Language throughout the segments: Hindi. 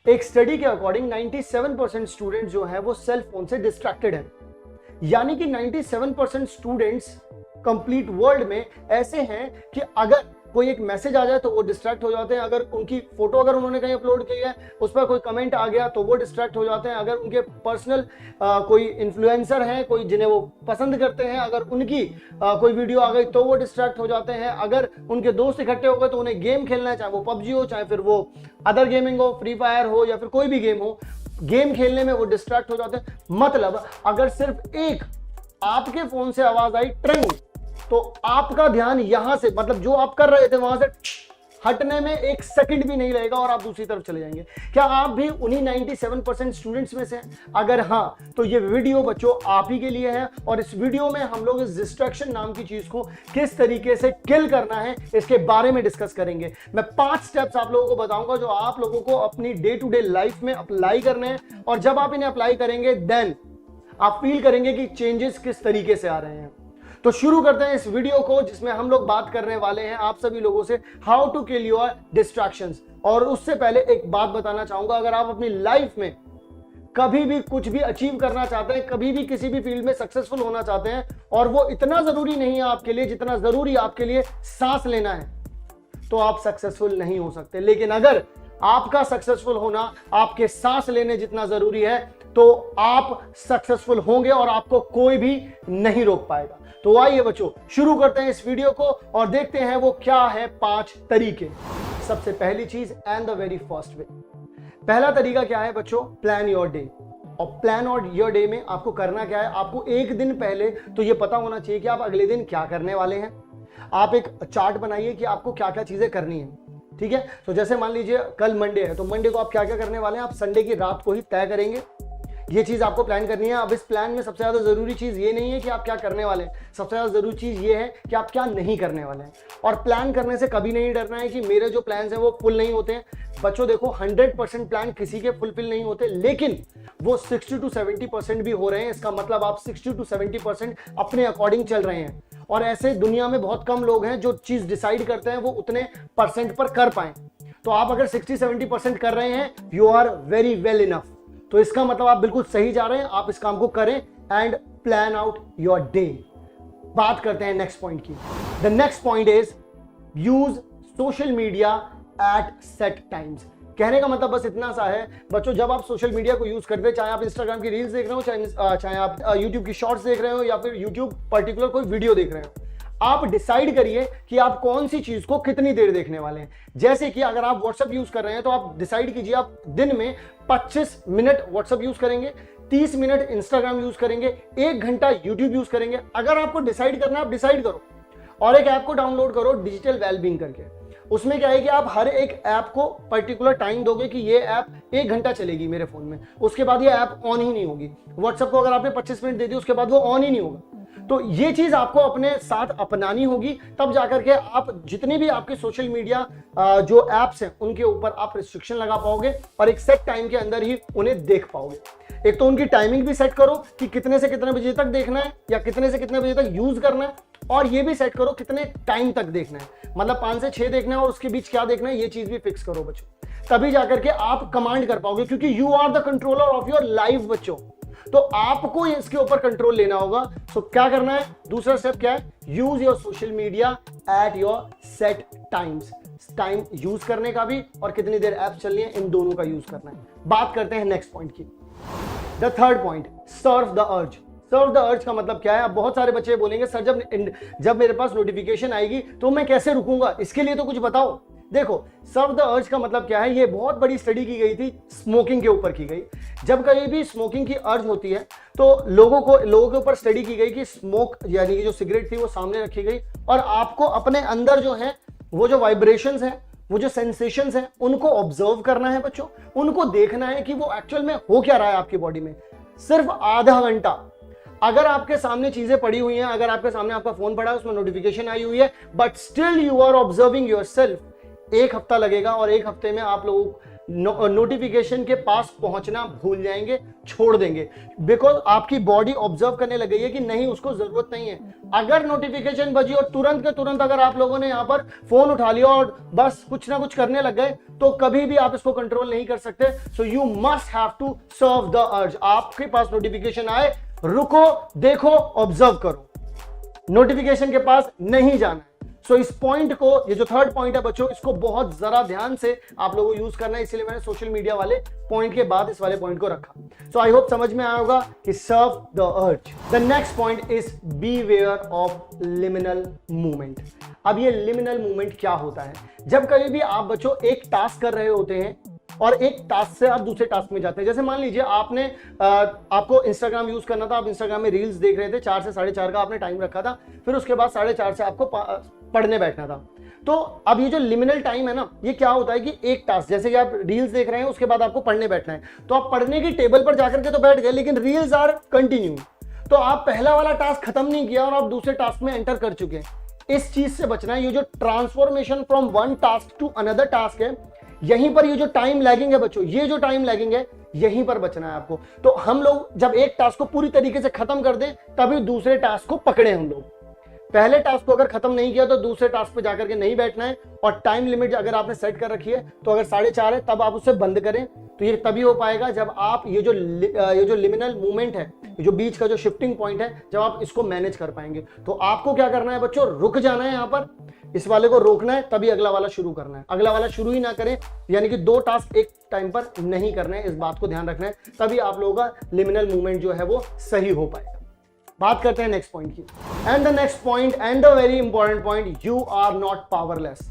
एक स्टडी के अकॉर्डिंग 97% स्टूडेंट जो है वो सेल फोन से डिस्ट्रैक्टेड है। यानी कि 97% स्टूडेंट्स कंप्लीट वर्ल्ड में ऐसे हैं कि अगर कोई एक मैसेज आ जाए तो वो डिस्ट्रैक्ट हो जाते हैं, अगर उनकी फोटो अगर उन्होंने कहीं अपलोड की है उस पर कोई कमेंट आ गया तो वो डिस्ट्रैक्ट हो जाते हैं, अगर उनके पर्सनल कोई इन्फ्लुएंसर हैं, कोई जिन्हें वो पसंद करते हैं, अगर उनकी कोई वीडियो आ गई तो वो डिस्ट्रैक्ट हो जाते हैं, अगर उनके दोस्त इकट्ठे हो गए तो उन्हें गेम खेलना है, चाहे वो पबजी हो, चाहे फिर वो अदर गेमिंग हो, फ्री फायर हो या फिर कोई भी गेम हो, गेम खेलने में वो डिस्ट्रैक्ट हो जाते हैं। मतलब अगर सिर्फ एक आपके फोन से आवाज आई ट्रिंग तो आपका ध्यान यहां से, मतलब जो आप कर रहे थे वहां से हटने में एक सेकंड भी नहीं लगेगा और आप दूसरी तरफ चले जाएंगे। क्या आप भी उन्हीं 97% स्टूडेंट्स में से हैं? अगर हां तो ये वीडियो बच्चों आप ही के लिए है और इस वीडियो में हम लोग इस डिस्ट्रैक्शन नाम की चीज को किस तरीके से किल करना है इसके बारे में डिस्कस करेंगे। मैं 5 स्टेप्स आप लोगों को बताऊंगा जो आप लोगों को अपनी डे टू डे लाइफ में अप्लाई करने हैं और जब आप इन्हें अप्लाई करेंगे देन आप फील करेंगे कि चेंजेस किस तरीके से आ रहे हैं। तो शुरू करते हैं इस वीडियो को जिसमें हम लोग बात करने वाले हैं आप सभी लोगों से how to kill your distractions. और उससे पहले एक बात बताना चाहूंगा, अगर आप अपनी लाइफ में कभी भी कुछ भी अचीव करना चाहते हैं, कभी भी किसी भी फील्ड में सक्सेसफुल होना चाहते हैं और वो इतना जरूरी नहीं है आपके लिए जितना जरूरी आपके लिए सांस लेना है, तो आप सक्सेसफुल नहीं हो सकते। लेकिन अगर आपका सक्सेसफुल होना आपके सांस लेने जितना जरूरी है तो आप सक्सेसफुल होंगे और आपको कोई भी नहीं रोक पाएगा। तो आइए बच्चों शुरू करते हैं इस वीडियो को और देखते हैं वो क्या है 5 तरीके। सबसे पहली चीज and the very first way, पहला तरीका क्या है बच्चों? Plan your day. और प्लान और योर डे में आपको करना क्या है? आपको एक दिन पहले तो ये पता होना चाहिए कि आप अगले दिन क्या करने वाले हैं। आप एक चार्ट बनाइए कि आपको क्या क्या चीजें करनी है, ठीक है? तो जैसे मान लीजिए कल मंडे है तो मंडे को आप क्या क्या करने वाले हैं, आप संडे की रात को ही तय करेंगे। ये चीज आपको प्लान करनी है। अब इस प्लान में सबसे ज्यादा जरूरी चीज ये नहीं है कि आप क्या करने वाले हैं, सबसे ज्यादा जरूरी चीज ये है कि आप क्या नहीं करने वाले हैं। और प्लान करने से कभी नहीं डरना है कि मेरे जो प्लान्स हैं वो फुल नहीं होते हैं। बच्चों देखो 100% प्लान किसी के फुलफिल नहीं होते, लेकिन वो 60 to 70% भी हो रहे हैं। इसका मतलब आप 60 to 70% अपने अकॉर्डिंग चल रहे हैं। और ऐसे दुनिया में बहुत कम लोग हैं जो चीज डिसाइड करते हैं वो उतने परसेंट पर कर पाए। तो आप अगर 60-70% कर रहे हैं you are very well enough. तो इसका मतलब आप बिल्कुल सही जा रहे हैं, आप इस काम को करें and plan out your day. बात करते हैं नेक्स्ट पॉइंट की। The next point is use social media at set times. कहने का मतलब बस इतना सा है बच्चों, जब आप सोशल मीडिया को यूज करते हैं, चाहे आप इंस्टाग्राम की रील्स देख रहे हो, चाहे आप यूट्यूब की शॉर्ट्स देख रहे हो या फिर यूट्यूब पर्टिकुलर कोई वीडियो देख रहे हो, आप डिसाइड करिए कि आप कौन सी चीज को कितनी देर देखने वाले हैं। जैसे कि अगर आप व्हाट्सएप यूज कर रहे हैं तो आप डिसाइड कीजिए आप दिन में 25 मिनट व्हाट्सएप यूज करेंगे, 30 मिनट इंस्टाग्राम यूज करेंगे, 1 घंटा यूट्यूब यूज करेंगे। अगर आपको डिसाइड करना है आप डिसाइड करो और एक ऐप को डाउनलोड करो डिजिटल वेलबींग करके। उसमें क्या है कि आप हर एक ऐप को पर्टिकुलर टाइम दोगे कि ये ऐप 1 घंटा चलेगी मेरे फोन में, उसके बाद ये ऐप ऑन ही नहीं होगी। व्हाट्सएप को अगर आपने 25 मिनट दे दी उसके बाद वो ऑन ही नहीं होगा। तो ये चीज आपको अपने साथ अपनानी होगी, तब जाकर के आप जितनी भी आपके सोशल मीडिया जो एप्स हैं उनके ऊपर आप रिस्ट्रिक्शन लगा पाओगे और एक सेट टाइम के अंदर ही उन्हें देख पाओगे। एक तो उनकी टाइमिंग भी सेट करो कि कितने से कितने बजे तक देखना है या कितने से कितने बजे तक यूज करना है, और ये भी सेट करो कितने टाइम तक देखना है, मतलब 5 से 6 देखना है और उसके बीच क्या देखना है, ये चीज भी फिक्स करो बच्चों। तभी जाकर के आप कमांड कर पाओगे, क्योंकि you are the controller of your life बच्चों। तो आपको इसके ऊपर कंट्रोल लेना होगा। सो क्या करना है? दूसरा स्टेप क्या है? Use your social media at your set times. Time use करने का भी और कितनी देर ऐप चलनी है, इन दोनों का यूज करना है। बात करते हैं नेक्स्ट पॉइंट की। The third point, serve the urge. Serve the अर्ज का मतलब क्या है? अब बहुत सारे बच्चे बोलेंगे सर जब मेरे पास नोटिफिकेशन आएगी तो मैं कैसे रुकूंगा, इसके लिए तो कुछ बताओ। देखो सर्व द अर्ज का मतलब क्या है? ये बहुत बड़ी स्टडी की गई थी, स्मोकिंग के ऊपर की गई। जब कहीं भी स्मोकिंग की अर्ज होती है तो लोगों के ऊपर स्टडी की गई कि स्मोक यानी कि जो सिगरेट थी वो सामने रखी गई और आपको अपने अंदर जो है वो जो वाइब्रेशंस हैं, वो जो सेंसेशंस हैं, उनको ऑब्जर्व करना है बच्चों। उनको देखना है कि वो एक्चुअल में हो क्या रहा है आपकी बॉडी में। सिर्फ आधा घंटा अगर आपके सामने चीजें पड़ी हुई हैं, अगर आपके सामने आपका फोन पड़ा है उसमें नोटिफिकेशन आई हुई है but still you are observing yourself, 1 हफ्ता लगेगा और 1 हफ्ते में आप लोग नोटिफिकेशन के पास पहुंचना भूल जाएंगे, छोड़ देंगे, बिकॉज आपकी बॉडी ऑब्जर्व करने लग गई है कि नहीं, उसको जरूरत नहीं है। अगर नोटिफिकेशन बजी और तुरंत के तुरंत अगर आप लोगों ने यहां पर फोन उठा लिया और बस कुछ ना कुछ करने लग गए, तो कभी भी आप इसको कंट्रोल नहीं कर सकते। So you must have to serve the urge. आपके पास नोटिफिकेशन आए, रुको, देखो, ऑब्जर्व करो, नोटिफिकेशन के पास नहीं जाना है। सो इस पॉइंट को, ये जो थर्ड पॉइंट है बच्चों, इसको बहुत जरा ध्यान से आप लोगों को यूज करना है, इसलिए मैंने सोशल मीडिया वाले पॉइंट के बाद इस वाले पॉइंट को रखा। सो आई होप समझ में आया होगा कि serve the urge. The next point is beware of liminal movement. अब ये लिमिनल मूवमेंट क्या होता है? जब कभी भी आप बच्चों एक टास्क कर रहे होते हैं और एक टास्क से आप दूसरे टास्क में जाते हैं, जैसे मान लीजिए आपको इंस्टाग्राम यूज करना था, आप इंस्टाग्राम में रील्स देख रहे थे, 4 से 4:30 का आपने टाइम रखा था, फिर उसके बाद 4:30 से आपको पढ़ने बैठना था। तो अब ये जो लिमिनल टाइम है ना, ये क्या होता है कि एक टास्क, जैसे कि आप रील्स देख रहे हैं, उसके बाद आपको पढ़ने बैठना है, तो आप पढ़ने की टेबल पर जाकर के तो बैठ गए, लेकिन रील्स आर कंटिन्यू, तो आप पहला वाला टास्क खत्म नहीं किया और आप दूसरे टास्क में एंटर कर चुके हैं। इस चीज से बचना है। ये जो transformation from one task to another task है, यहीं पर ये जो टाइम लैगिंग है बच्चों, ये जो टाइम लैगिंग है, यहीं पर बचना है आपको। तो हम लोग जब एक टास्क को पूरी तरीके से खत्म कर दें, तभी दूसरे टास्क को पकड़े हम लोग। पहले टास्क को अगर खत्म नहीं किया तो दूसरे टास्क पे जाकर के नहीं बैठना है। और टाइम लिमिट अगर आपने सेट कर रखी है, तो अगर 4:30 है तब आप उसे बंद करें। तो ये तभी हो पाएगा जब आप ये जो लिमिनल मूवमेंट है, जो बीच का जो शिफ्टिंग पॉइंट है, जब आप इसको मैनेज कर पाएंगे। तो आपको क्या करना है बच्चों, रुक जाना है, यहाँ पर इस वाले को रोकना है, तभी अगला वाला शुरू करना है। अगला वाला शुरू ही ना करें, यानी कि 2 टास्क एक टाइम पर नहीं करने हैं, इस बात को ध्यान रखना है, तभी आप लोगों का लिमिनल मूवमेंट जो है वो सही हो पाएगा। बात करते हैं नेक्स्ट पॉइंट की। And the next point and the very important point, you are not powerless.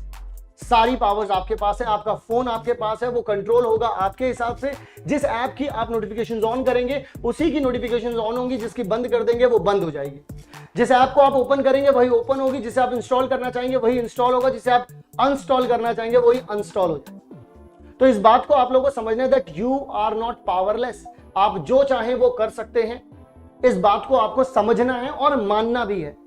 सारी पावर्स आपके पास है, आपका फोन आपके पास है, वो कंट्रोल होगा आपके हिसाब से। जिस ऐप की आप नोटिफिकेशंस ऑन करेंगे, उसी की नोटिफिकेशंस ऑन होंगी, जिसकी बंद कर देंगे वो बंद हो जाएगी। जिस ऐप को आप ओपन करेंगे वही ओपन होगी, जिसे आप इंस्टॉल करना चाहेंगे वही इंस्टॉल होगा, जिसे आप अनइंस्टॉल करना चाहेंगे वही अनइंस्टॉल हो जाएगा। तो इस बात को आप लोगों को समझना है that you are not powerless. आप जो चाहें वो कर सकते हैं, इस बात को आपको समझना है और मानना भी है।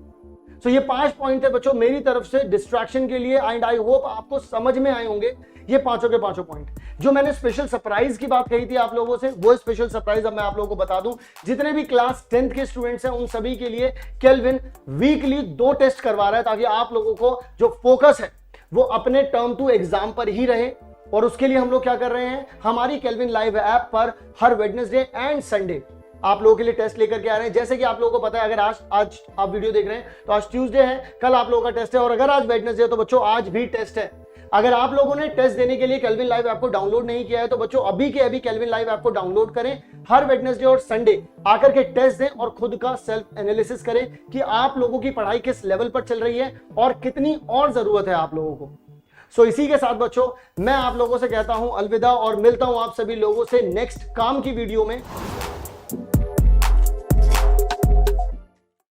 सो ये 5 पॉइंट है बच्चों मेरी तरफ से डिस्ट्रैक्शन के लिए, एंड आई होप आपको समझ में आए होंगे ये पांचों के पांचों पॉइंट। जो मैंने स्पेशल सरप्राइज की बात कही थी आप लोगों से, वो स्पेशल सरप्राइज अब मैं आप लोगों को बता दूं। जितने भी क्लास 10th के स्टूडेंट्स हैं उन सभी के लिए केल्विन वीकली 2 टेस्ट करवा रहा है, ताकि आप लोगों को जो फोकस है वो अपने टर्म टू एग्जाम पर ही रहे। और उसके लिए हम लोग क्या कर रहे हैं, हमारी केल्विन लाइव ऐप पर हर वेडनेसडे एंड संडे आप लोगों के लिए टेस्ट लेकर के आ रहे हैं। जैसे कि आप लोगों को पता है, अगर आज आप वीडियो देख रहे हैं तो आज ट्यूसडे है, कल आप लोगों का टेस्ट है, और अगर आज वेडनेसडे है तो बच्चों आज भी टेस्ट है। अगर आप लोगों ने टेस्ट देने के लिए केल्विन लाइव ऐप को डाउनलोड नहीं किया है तो बच्चों अभी के अभी केल्विन लाइव ऐप को डाउनलोड करें। हर वेडनेसडे और संडे आकर के टेस्ट दें और खुद का सेल्फ एनालिसिस करें कि आप लोगों की पढ़ाई किस लेवल पर चल रही है और कितनी और जरूरत है आप लोगों को। सो इसी के साथ बच्चों मैं आप लोगों से कहता हूं अलविदा और मिलता हूं आप सभी लोगों से नेक्स्ट काम की वीडियो में।